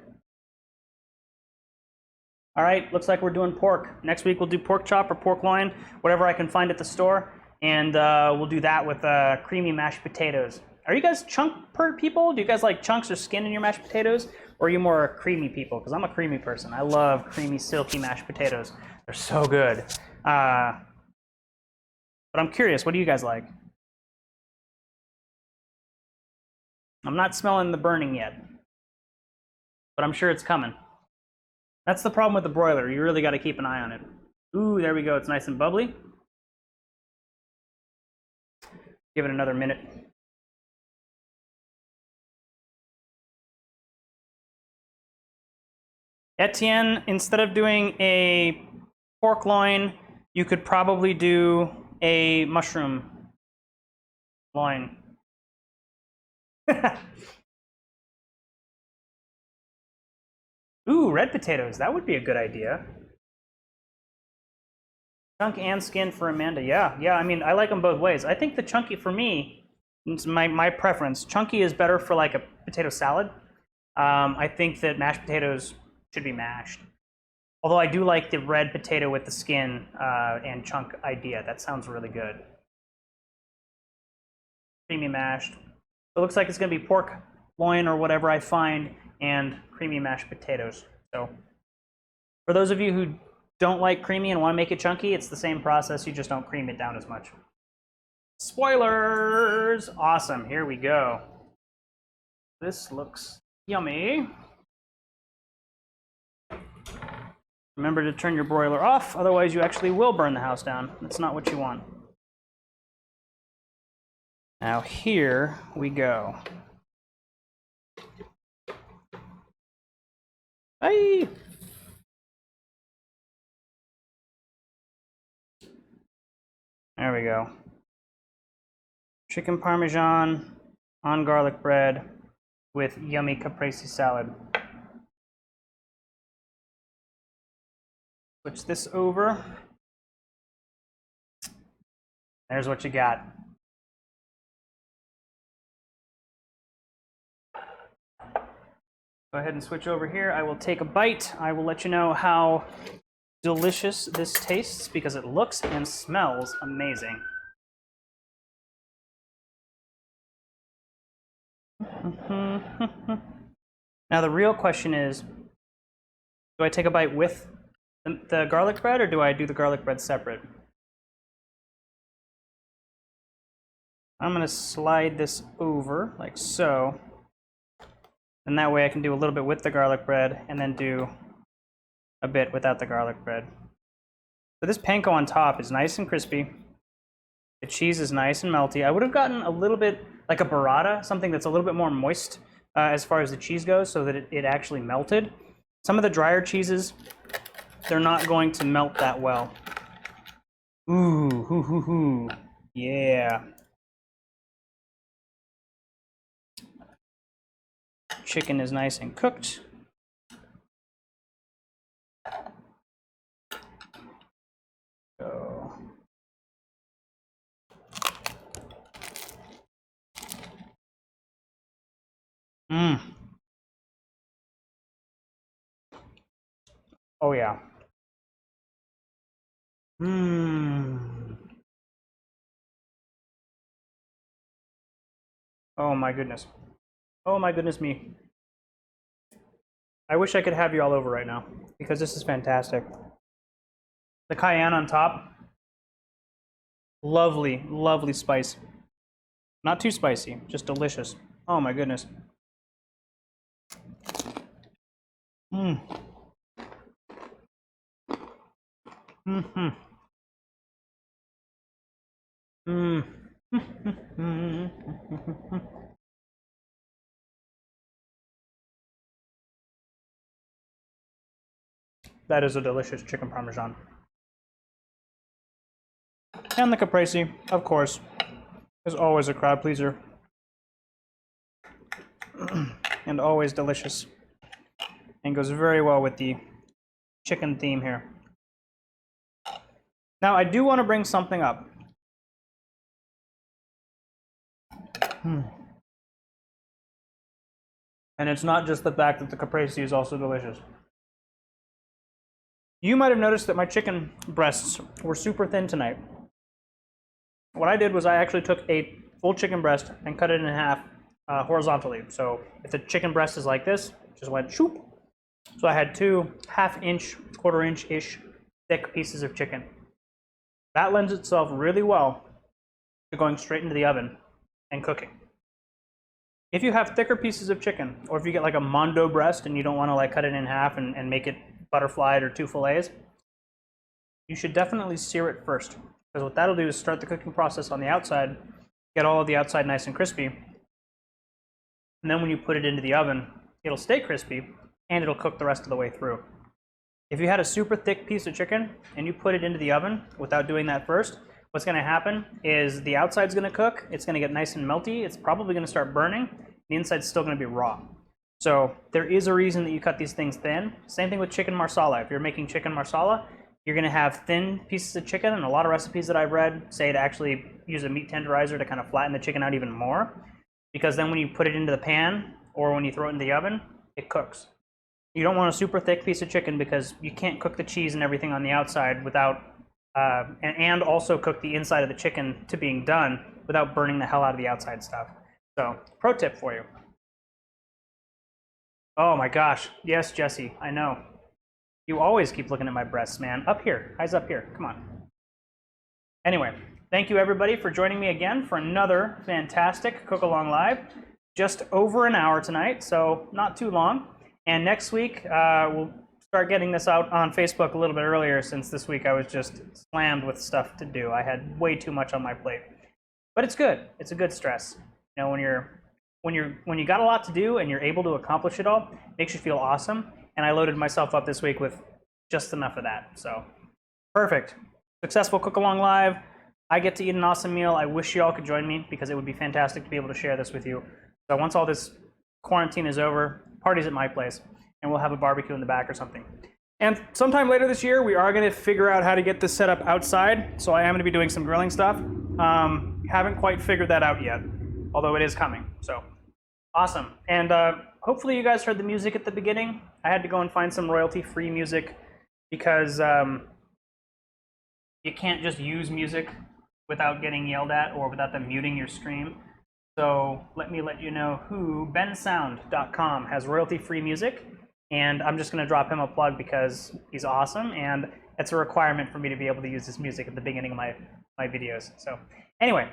All right, looks like we're doing pork. Next week we'll do pork chop or pork loin, whatever I can find at the store, and we'll do that with creamy mashed potatoes. Are you guys chunk people? Do you guys like chunks or skin in your mashed potatoes? Or are you more creamy people? Because I'm a creamy person. I love creamy, silky mashed potatoes. They're so good. But I'm curious, what do you guys like? I'm not smelling the burning yet, but I'm sure it's coming. That's the problem with the broiler. You really got to keep an eye on it. Ooh, there we go. It's nice and bubbly. Give it another minute. Etienne, instead of doing a pork loin, you could probably do a mushroom loin. Ooh, red potatoes. That would be a good idea. Chunk and skin for Amanda. Yeah. I mean, I like them both ways. I think the chunky, for me, it's my preference. Chunky is better for like a potato salad. I think that mashed potatoes should be mashed. Although I do like the red potato with the skin and chunk idea. That sounds really good. Creamy mashed. It looks like it's going to be pork loin or whatever I find, and creamy mashed potatoes. So for those of you who don't like creamy and want to make it chunky, it's the same process. You just don't cream it down as much. Spoilers! Awesome. Here we go. This looks yummy. Remember to turn your broiler off, otherwise you actually will burn the house down. That's not what you want. Now here we go. Hey! There we go. Chicken Parmesan on garlic bread with yummy caprese salad. Switch this over. There's what you got. Go ahead and switch over here. I will take a bite. I will let you know how delicious this tastes because it looks and smells amazing. Now the real question is, do I take a bite with the garlic bread or do I do the garlic bread separate? I'm going to slide this over like so. And that way I can do a little bit with the garlic bread and then do a bit without the garlic bread. So this panko on top is nice and crispy. The cheese is nice and melty. I would have gotten a little bit like a burrata, something that's a little bit more moist as far as the cheese goes, so that it actually melted. Some of the drier cheeses, they're not going to melt that well. Ooh, hoo, hoo, hoo. Yeah. Chicken is nice and cooked. So. Oh yeah. Oh my goodness. Oh my goodness me. I wish I could have you all over right now because this is fantastic. The cayenne on top, lovely, lovely spice. Not too spicy, just delicious. Oh my goodness. Mmm. Mm-hmm. Mmm. That is a delicious chicken parmesan. And the caprese, of course, is always a crowd pleaser. And always delicious. And goes very well with the chicken theme here. Now, I do want to bring something up. And it's not just the fact that the caprese is also delicious. You might have noticed that my chicken breasts were super thin tonight. What I did was I actually took a full chicken breast and cut it in half horizontally. So if the chicken breast is like this, just went shoop. So I had 2 half-inch, quarter-inch-ish thick pieces of chicken. That lends itself really well to going straight into the oven and cooking. If you have thicker pieces of chicken, or if you get like a mondo breast and you don't want to like cut it in half and make it butterflied or 2 fillets, you should definitely sear it first. Because what that'll do is start the cooking process on the outside, get all of the outside nice and crispy, and then when you put it into the oven, it'll stay crispy and it'll cook the rest of the way through. If you had a super thick piece of chicken and you put it into the oven without doing that first, what's going to happen is the outside's going to cook, it's going to get nice and melty, it's probably going to start burning, the inside's still going to be raw. So there is a reason that you cut these things thin. Same thing with chicken marsala. If you're making chicken marsala, you're going to have thin pieces of chicken, and a lot of recipes that I've read say to actually use a meat tenderizer to kind of flatten the chicken out even more, because then when you put it into the pan or when you throw it in the oven, it cooks. You don't want a super thick piece of chicken because you can't cook the cheese and everything on the outside without, and also cook the inside of the chicken to being done without burning the hell out of the outside stuff. So, pro tip for you. Oh my gosh, yes, Jesse, I know. You always keep looking at my breasts, man. Up here, eyes up here, come on. Anyway, thank you everybody for joining me again for another fantastic Cook Along Live. Just over an hour tonight, so not too long. And next week, we'll start getting this out on Facebook a little bit earlier, since this week I was just slammed with stuff to do. I had way too much on my plate. But it's good. It's a good stress. You know, when you got a lot to do and you're able to accomplish it all, it makes you feel awesome. And I loaded myself up this week with just enough of that. So perfect. Successful Cook Along Live. I get to eat an awesome meal. I wish you all could join me because it would be fantastic to be able to share this with you. So once all this quarantine is over, party's at my place, and we'll have a barbecue in the back or something. And sometime later this year, we are going to figure out how to get this set up outside. So I am going to be doing some grilling stuff. Haven't quite figured that out yet, although it is coming. So awesome. And hopefully you guys heard the music at the beginning. I had to go and find some royalty-free music because you can't just use music without getting yelled at or without them muting your stream. So let me let you know who bensound.com has royalty-free music, and I'm just going to drop him a plug because he's awesome, and it's a requirement for me to be able to use this music at the beginning of my videos. So anyway,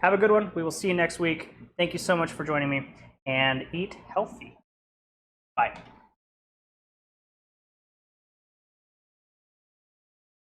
Have a good one. We will see you next week. Thank you so much for joining me, and eat healthy. Bye.